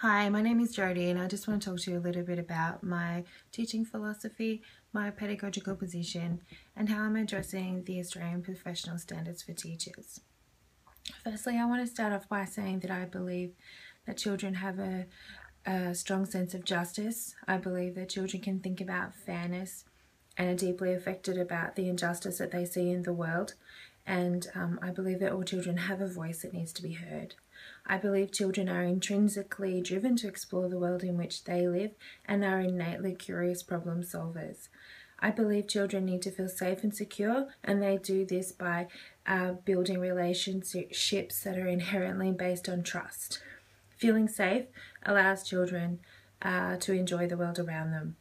Hi, my name is Jodie and I just want to talk to you a little bit about my teaching philosophy, my pedagogical position and how I'm addressing the Australian professional standards for teachers. Firstly, I want to start off by saying that I believe that children have a strong sense of justice. I believe that children can think about fairness and are deeply affected about the injustice that they see in the world. And I believe that all children have a voice that needs to be heard. I believe children are intrinsically driven to explore the world in which they live and are innately curious problem solvers. I believe children need to feel safe and secure, and they do this by building relationships that are inherently based on trust. Feeling safe allows children to enjoy the world around them.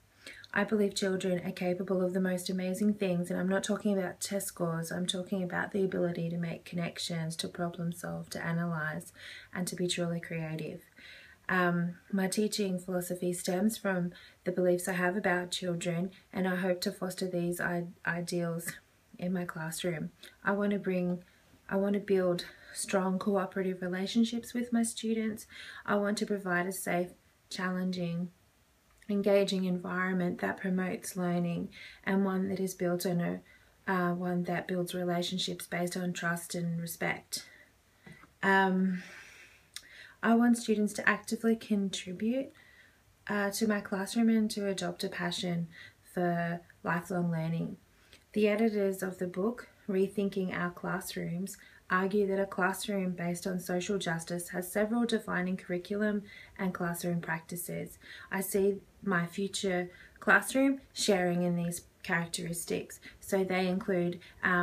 I believe children are capable of the most amazing things, and I'm not talking about test scores, I'm talking about the ability to make connections, to problem solve, to analyse, and to be truly creative. My teaching philosophy stems from the beliefs I have about children, and I hope to foster these ideals in my classroom. I want to build strong cooperative relationships with my students. I want to provide a safe, challenging, engaging environment that promotes learning, and one that is built on one that builds relationships based on trust and respect. I want students to actively contribute to my classroom and to adopt a passion for lifelong learning. The editors of the book, Rethinking Our Classrooms, argue that a classroom based on social justice has several defining curriculum and classroom practices. I see my future classroom sharing in these characteristics. So they include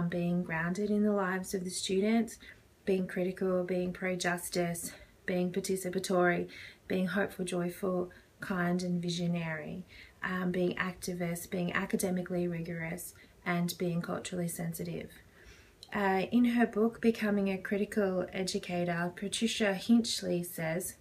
being grounded in the lives of the students, being critical, being pro-justice, being participatory, being hopeful, joyful, kind and visionary, being activist, being academically rigorous, and being culturally sensitive. In her book, Becoming a Critical Educator, Patricia Hinchley says,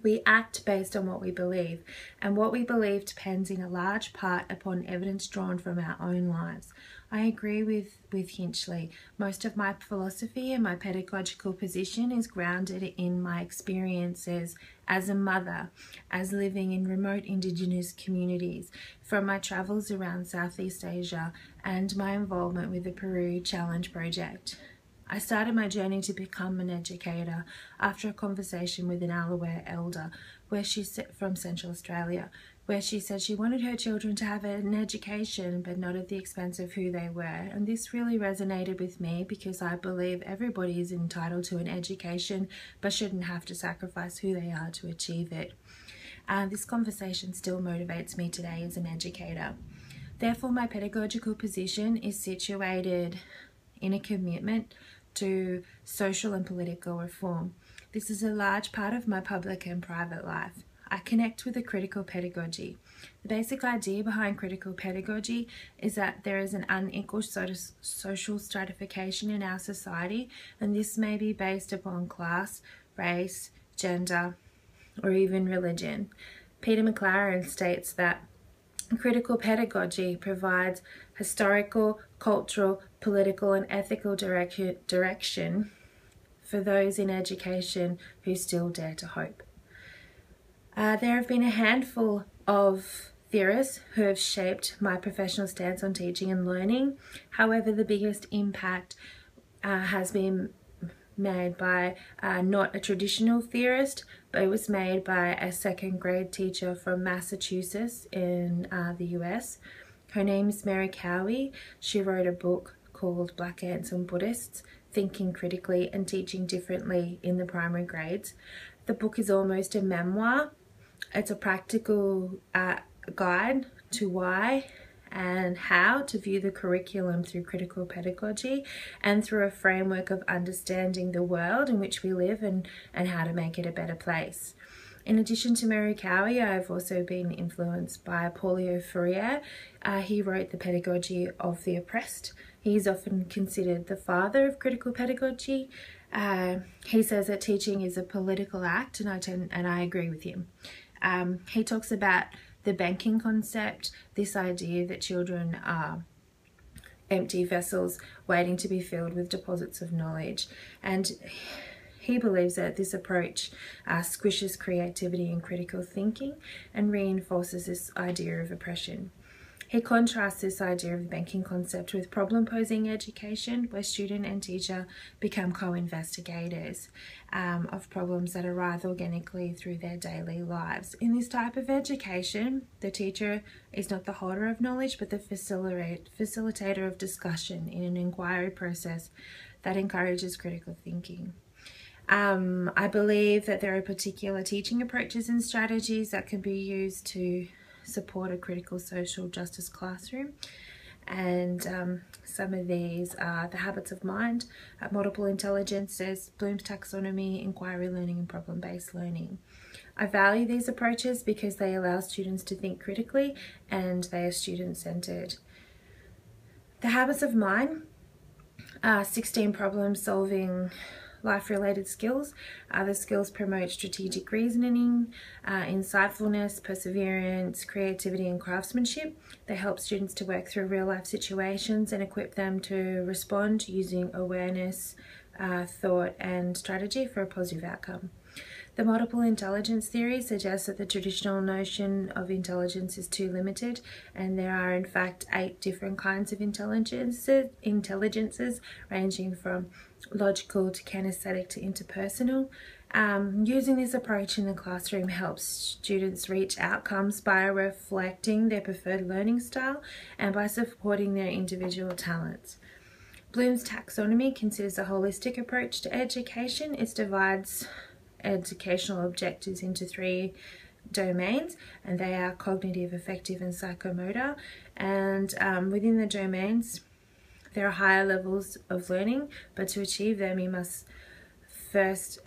"We act based on what we believe, and what we believe depends in a large part upon evidence drawn from our own lives." I agree with Hinchley. Most of my philosophy and my pedagogical position is grounded in my experiences as a mother, as living in remote Indigenous communities, from my travels around Southeast Asia and my involvement with the Peru Challenge Project. I started my journey to become an educator after a conversation with an Alaware elder from Central Australia, where she said she wanted her children to have an education but not at the expense of who they were. And this really resonated with me because I believe everybody is entitled to an education but shouldn't have to sacrifice who they are to achieve it. This conversation still motivates me today as an educator. Therefore, my pedagogical position is situated in a commitment to social and political reform. This is a large part of my public and private life. I connect with a critical pedagogy. The basic idea behind critical pedagogy is that there is an unequal social stratification in our society, and this may be based upon class, race, gender, or even religion. Peter McLaren states that critical pedagogy provides historical, cultural, political, and ethical direction for those in education who still dare to hope. There have been a handful of theorists who have shaped my professional stance on teaching and learning. However, the biggest impact has been made by not a traditional theorist, but it was made by a second grade teacher from Massachusetts in the US. Her name is Mary Cowie. She wrote a book called Black Ants and Buddhists, Thinking Critically and Teaching Differently in the Primary Grades. The book is almost a memoir. It's a practical guide to why and how to view the curriculum through critical pedagogy and through a framework of understanding the world in which we live and how to make it a better place. In addition to Mary Cowie, I've also been influenced by Paulo Freire. He wrote The Pedagogy of the Oppressed. He's often considered the father of critical pedagogy. He says that teaching is a political act, and I agree with him. He talks about the banking concept, this idea that children are empty vessels waiting to be filled with deposits of knowledge. And He believes that this approach squishes creativity and critical thinking and reinforces this idea of oppression. He contrasts this idea of the banking concept with problem-posing education, where student and teacher become co-investigators of problems that arise organically through their daily lives. In this type of education, the teacher is not the holder of knowledge, but the facilitator of discussion in an inquiry process that encourages critical thinking. I believe that there are particular teaching approaches and strategies that can be used to support a critical social justice classroom, and some of these are the habits of mind, multiple intelligences, Bloom's taxonomy, inquiry learning, and problem-based learning. I value these approaches because they allow students to think critically and they are student-centered. The habits of mind are 16 problem-solving life-related skills. The skills promote strategic reasoning, insightfulness, perseverance, creativity, and craftsmanship. They help students to work through real-life situations and equip them to respond using awareness, thought, and strategy for a positive outcome. The multiple intelligence theory suggests that the traditional notion of intelligence is too limited, and there are in fact 8 different kinds of intelligences ranging from logical to kinesthetic to interpersonal. Using this approach in the classroom helps students reach outcomes by reflecting their preferred learning style and by supporting their individual talents. Bloom's taxonomy considers a holistic approach to education. It divides educational objectives into 3 domains, and they are cognitive, affective, and psychomotor. And within the domains, there are higher levels of learning, but to achieve them, you must first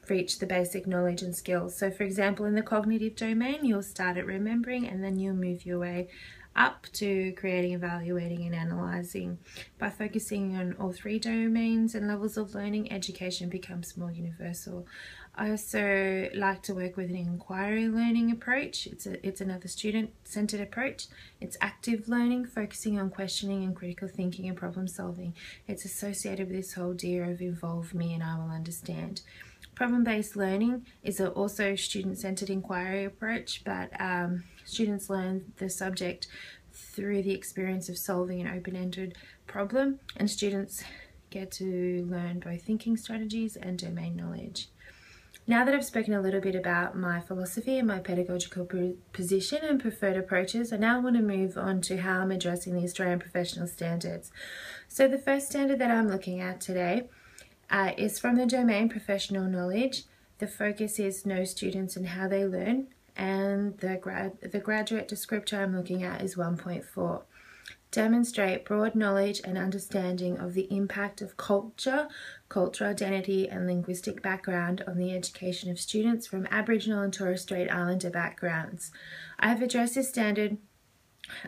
reach the basic knowledge and skills. So, for example, in the cognitive domain, you'll start at remembering, and then you'll move your way up to creating, evaluating, and analysing. By focusing on all 3 domains and levels of learning, education becomes more universal. I also like to work with an inquiry learning approach. It's another student-centered approach. It's active learning, focusing on questioning and critical thinking and problem solving. It's associated with this whole idea of involve me and I will understand. Problem-based learning is also student-centered inquiry approach, but students learn the subject through the experience of solving an open-ended problem, and students get to learn both thinking strategies and domain knowledge. Now that I've spoken a little bit about my philosophy and my pedagogical position and preferred approaches, I now want to move on to how I'm addressing the Australian professional standards. So the first standard that I'm looking at today is from the domain professional knowledge. The focus is know students and how they learn, and the graduate descriptor I'm looking at is 1.4. Demonstrate broad knowledge and understanding of the impact of culture, cultural identity, and linguistic background on the education of students from Aboriginal and Torres Strait Islander backgrounds. I have addressed this standard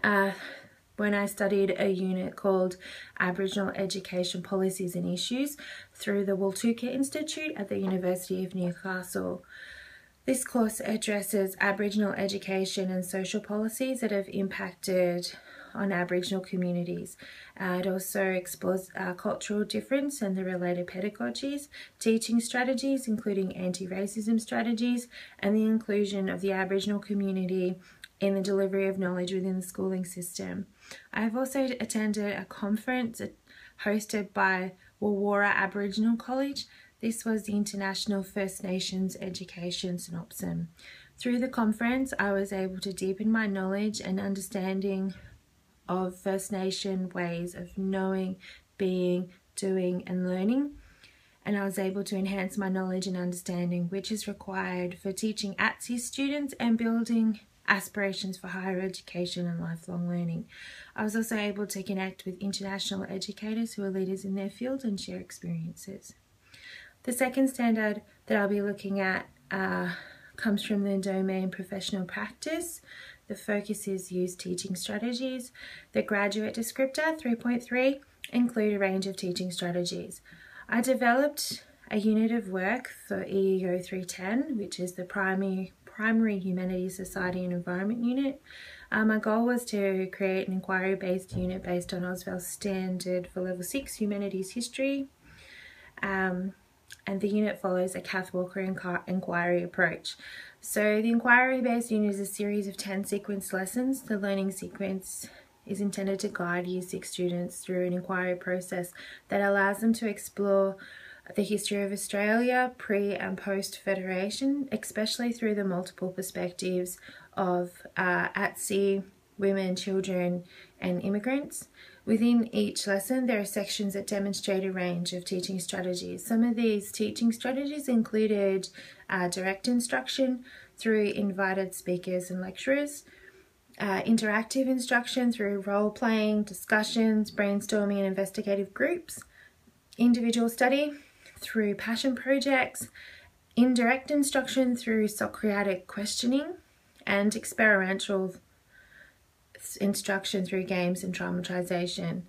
when I studied a unit called Aboriginal Education Policies and Issues through the Waltuka Institute at the University of Newcastle. This course addresses Aboriginal education and social policies that have impacted on Aboriginal communities. It also explores cultural difference and the related pedagogies, teaching strategies including anti-racism strategies, and the inclusion of the Aboriginal community in the delivery of knowledge within the schooling system. I have also attended a conference hosted by Warwarra Aboriginal College. This was the International First Nations Education Synopsis. Through the conference, I was able to deepen my knowledge and understanding of First Nation ways of knowing, being, doing, and learning. And I was able to enhance my knowledge and understanding, which is required for teaching AITSL students and building aspirations for higher education and lifelong learning. I was also able to connect with international educators who are leaders in their field and share experiences. The second standard that I'll be looking at comes from the domain professional practice. The focus is use teaching strategies. The graduate descriptor, 3.3, include a range of teaching strategies. I developed a unit of work for EEE402, which is the primary humanities, society and environment unit. My goal was to create an inquiry-based unit based on Auswell's standard for level 6 humanities history. and the unit follows a Kath Walker inquiry approach. So the inquiry-based unit is a series of 10 sequenced lessons. The learning sequence is intended to guide Year 6 students through an inquiry process that allows them to explore the history of Australia pre and post Federation, especially through the multiple perspectives of at-sea, women, children and immigrants. Within each lesson, there are sections that demonstrate a range of teaching strategies. Some of these teaching strategies included direct instruction through invited speakers and lecturers, interactive instruction through role-playing, discussions, brainstorming and investigative groups, individual study through passion projects, indirect instruction through Socratic questioning, and experiential instruction through games and traumatization.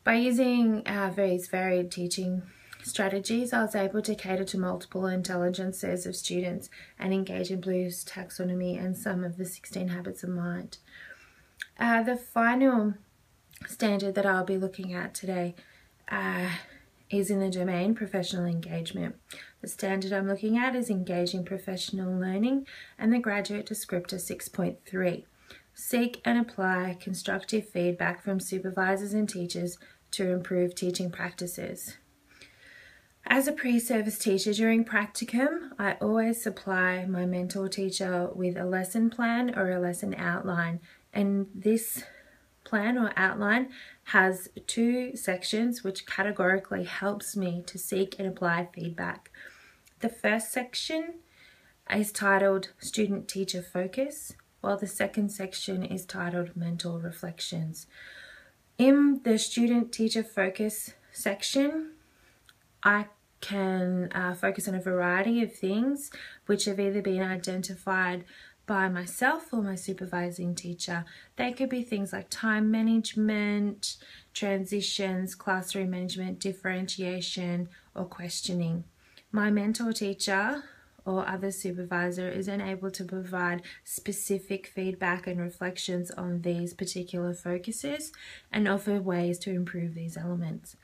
By using these varied teaching strategies, I was able to cater to multiple intelligences of students and engage in Bloom's taxonomy and some of the 16 habits of mind. The final standard that I'll be looking at today is in the domain professional engagement. The standard I'm looking at is engaging professional learning and the graduate descriptor 6.3. Seek and apply constructive feedback from supervisors and teachers to improve teaching practices. As a pre-service teacher during practicum, I always supply my mentor teacher with a lesson plan or a lesson outline, and this plan or outline has 2 sections which categorically helps me to seek and apply feedback. The first section is titled Student Teacher Focus, while the second section is titled Mentor Reflections. In the Student Teacher Focus section, I can focus on a variety of things which have either been identified by myself or my supervising teacher. They could be things like time management, transitions, classroom management, differentiation, or questioning. My mentor teacher or other supervisor is then able to provide specific feedback and reflections on these particular focuses and offer ways to improve these elements.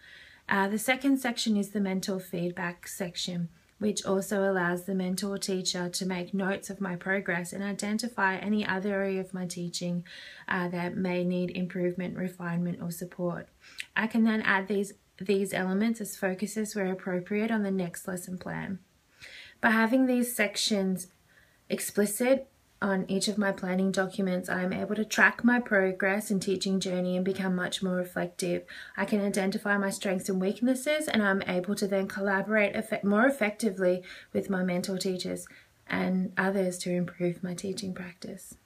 The second section is the mentor feedback section, which also allows the mentor teacher to make notes of my progress and identify any other area of my teaching that may need improvement, refinement, or support. I can then add these elements as focuses where appropriate on the next lesson plan. By having these sections explicit on each of my planning documents, I am able to track my progress and teaching journey and become much more reflective. I can identify my strengths and weaknesses, and I'm able to then collaborate more effectively with my mentor teachers and others to improve my teaching practice.